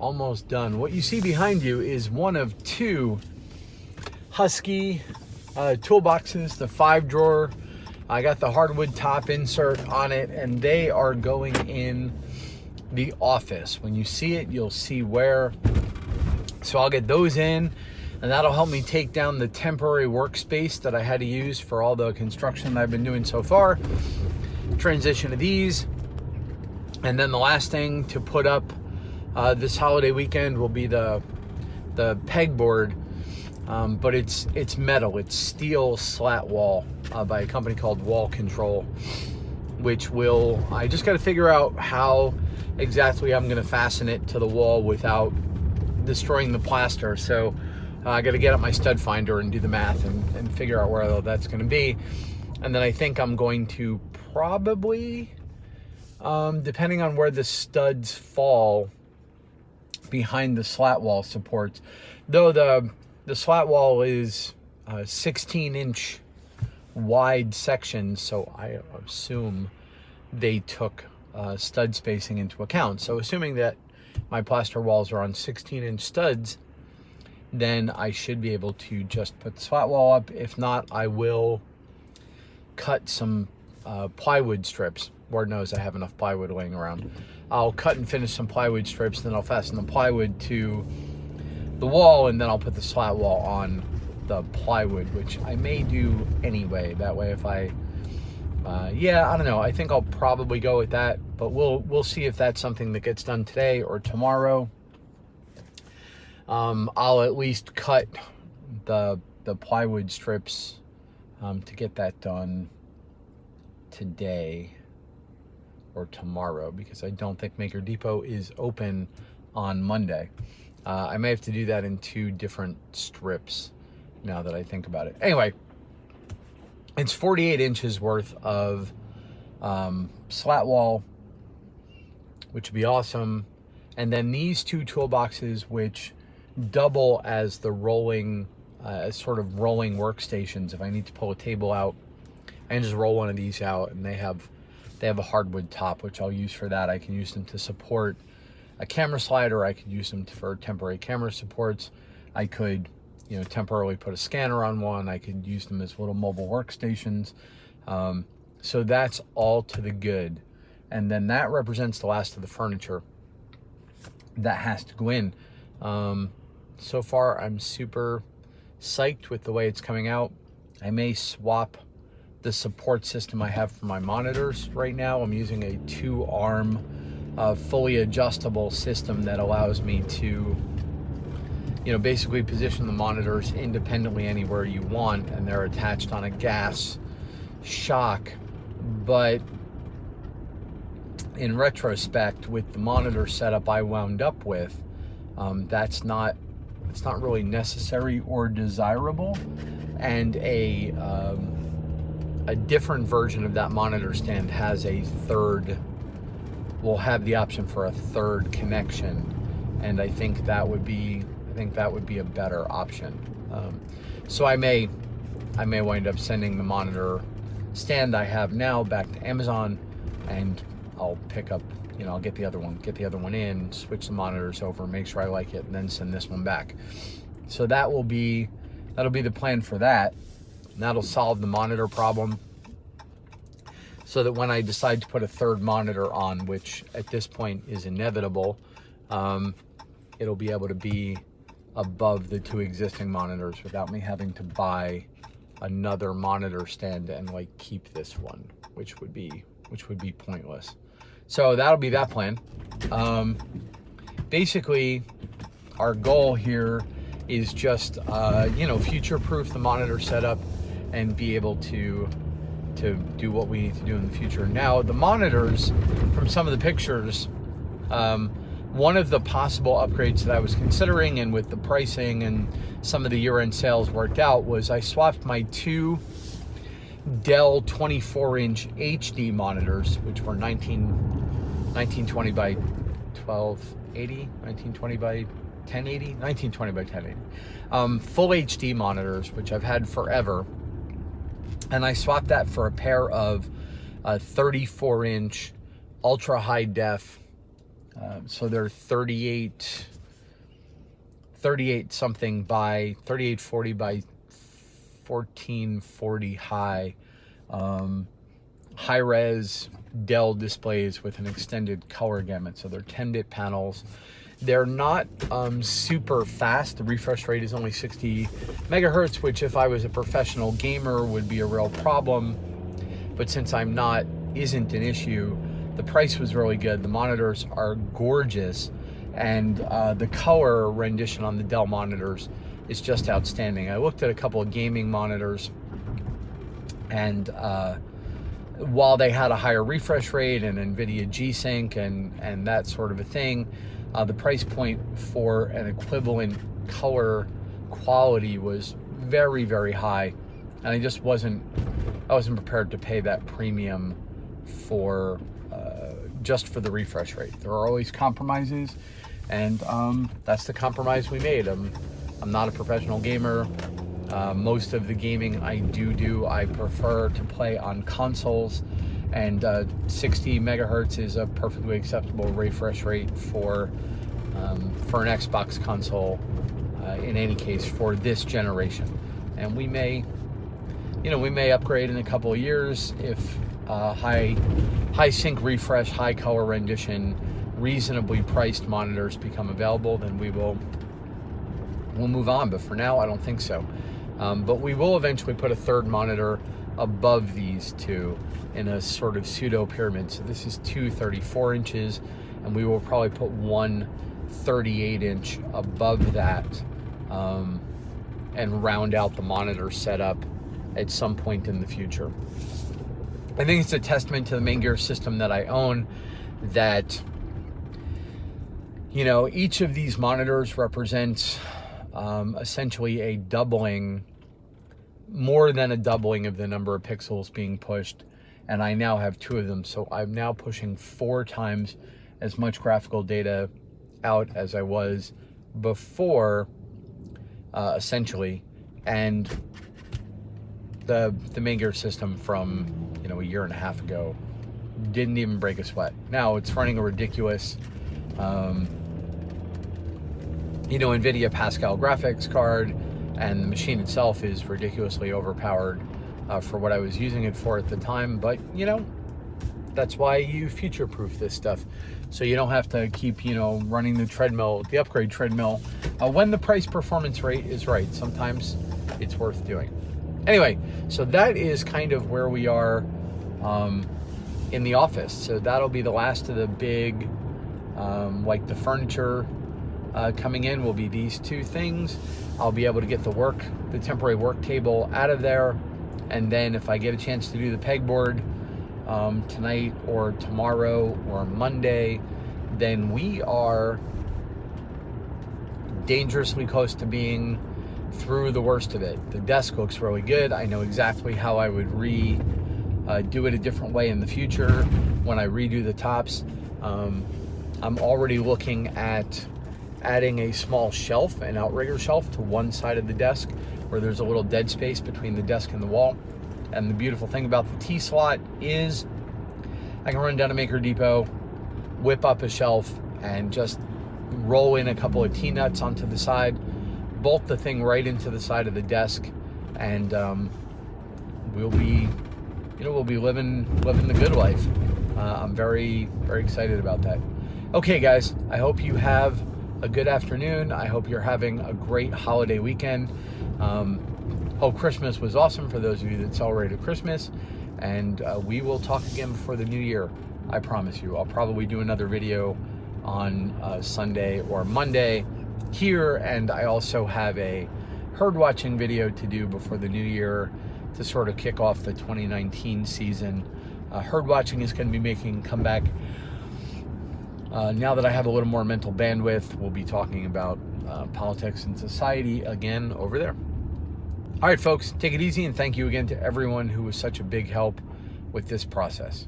almost done. What you see behind you is one of two Husky toolboxes, the 5-drawer. I got the hardwood top insert on it, and they are going in the office. When you see it, you'll see where. So I'll get those in, and that'll help me take down the temporary workspace that I had to use for all the construction that I've been doing so far. Transition to these. And then the last thing to put up this holiday weekend will be the pegboard, but it's metal. It's steel slat wall by a company called Wall Control, which I just got to figure out how exactly I'm going to fasten it to the wall without destroying the plaster. So I got to get up my stud finder and do the math and figure out where that's going to be. And then I think I'm going to probably, depending on where the studs fall behind the slat wall supports, though the slat wall is 16-inch wide sections, so I assume they took stud spacing into account. So assuming that my plaster walls are on 16-inch studs, then I should be able to just put the slat wall up. If not, I will cut some plywood strips. Lord knows I have enough plywood laying around. I'll cut and finish some plywood strips, then I'll fasten the plywood to the wall, and then I'll put the slat wall on the plywood, which I may do anyway. That way, if I I don't know, I think I'll probably go with that, but we'll see if that's something that gets done today or tomorrow. I'll at least cut the plywood strips to get that done today or tomorrow, because I don't think Maker Depot is open on Monday. I may have to do that in 2 different strips now that I think about it. Anyway, it's 48 inches worth of slat wall, which would be awesome. And then these 2 toolboxes, which double as the rolling, as sort of rolling workstations. If I need to pull a table out, I can just roll one of these out, and they have a hardwood top, which I'll use for that. I can use them to support a camera slider. I could use them for temporary camera supports. I could, temporarily put a scanner on one. I could use them as little mobile workstations. So that's all to the good. And then that represents the last of the furniture that has to go in. So far, I'm super psyched with the way it's coming out. I may swap the support system I have for my monitors right now. I'm using a 2-arm, fully adjustable system that allows me to, basically position the monitors independently anywhere you want, and they're attached on a gas shock. But in retrospect, with the monitor setup I wound up with, it's not really necessary or desirable. And a different version of that monitor stand has will have the option for a 3rd connection, and I think that would be a better option. So I may wind up sending the monitor stand I have now back to Amazon, and I'll pick up, I'll get the other one in, switch the monitors over, make sure I like it, and then send this one back. So that'll be the plan for that. And that'll solve the monitor problem, so that when I decide to put a 3rd monitor on, which at this point is inevitable, it'll be able to be above the 2 existing monitors without me having to buy another monitor stand and keep this one, which would be pointless. So that'll be that plan. Basically, our goal here is just future-proof the monitor setup and be able to do what we need to do in the future. Now, the monitors, from some of the pictures, one of the possible upgrades that I was considering, and with the pricing and some of the year-end sales worked out, was I swapped my 2 Dell 24-inch HD monitors, which were 1920 by 1280, 1920 by 1080, 1920 by 1080. Full HD monitors, which I've had forever. And I swapped that for a pair of 34-inch ultra high def. So they're 38 38 something by 3840 by 1440 high, high res Dell displays with an extended color gamut. So they're 10-bit panels. They're not super fast. The refresh rate is only 60 megahertz, which if I was a professional gamer would be a real problem. But since I'm not, isn't an issue. The price was really good. The monitors are gorgeous. And the color rendition on the Dell monitors is just outstanding. I looked at a couple of gaming monitors, and while they had a higher refresh rate and NVIDIA G-Sync and that sort of a thing, the price point for an equivalent color quality was very, very high. And I just wasn't prepared to pay that premium for just for the refresh rate. There are always compromises, and that's the compromise we made. I'm not a professional gamer. Most of the gaming I do, I prefer to play on consoles, and 60 megahertz is a perfectly acceptable refresh rate for an Xbox console in any case for this generation. And we may upgrade in a couple of years if high sync refresh, high color rendition, reasonably priced monitors become available. Then we'll move on. But for now, I don't think so. But we will eventually put a third monitor above these two in a sort of pseudo pyramid. So this is two 34 inches, and we will probably put one 38 inch above that, and round out the monitor setup at some point in the future. I think it's a testament to the Maingear system that I own that, you know, each of these monitors represents essentially a doubling, more than a doubling of the number of pixels being pushed, and I now have two of them, so I'm now pushing 4 times as much graphical data out as I was before, essentially. And the Maingear system from, you know, a year and a half ago didn't even break a sweat. Now it's running a ridiculous NVIDIA Pascal graphics card, and the machine itself is ridiculously overpowered for what I was using it for at the time. But, you know, that's why you future-proof this stuff, so you don't have to keep, you know, running the upgrade treadmill when the price performance rate is right. Sometimes it's worth doing. Anyway, so that is kind of where we are in the office. So that'll be the last of the big, like the furniture coming in will be these two things. I'll be able to get the temporary work table out of there, and then if I get a chance to do the pegboard tonight or tomorrow or Monday, then we are dangerously close to being through the worst of it. The desk looks really good. I know exactly how I would do it a different way in the future when I redo the tops. I'm already looking at adding a small shelf, an outrigger shelf, to one side of the desk where there's a little dead space between the desk and the wall. And the beautiful thing about the T-slot is I can run down to Maker Depot, whip up a shelf, and just roll in a couple of T-nuts onto the side, bolt the thing right into the side of the desk, and we'll be living the good life. I'm very, very excited about that. Okay, guys, I hope you have a good afternoon. I hope you're having a great holiday weekend. Hope Christmas was awesome for those of you that celebrated Christmas, and we will talk again before the new year. I promise you. I'll probably do another video on Sunday or Monday here, and I also have a herd watching video to do before the new year to sort of kick off the 2019 season. Herd watching is going to be making a comeback. Now that I have a little more mental bandwidth, we'll be talking about politics and society again over there. All right, folks, take it easy, and thank you again to everyone who was such a big help with this process.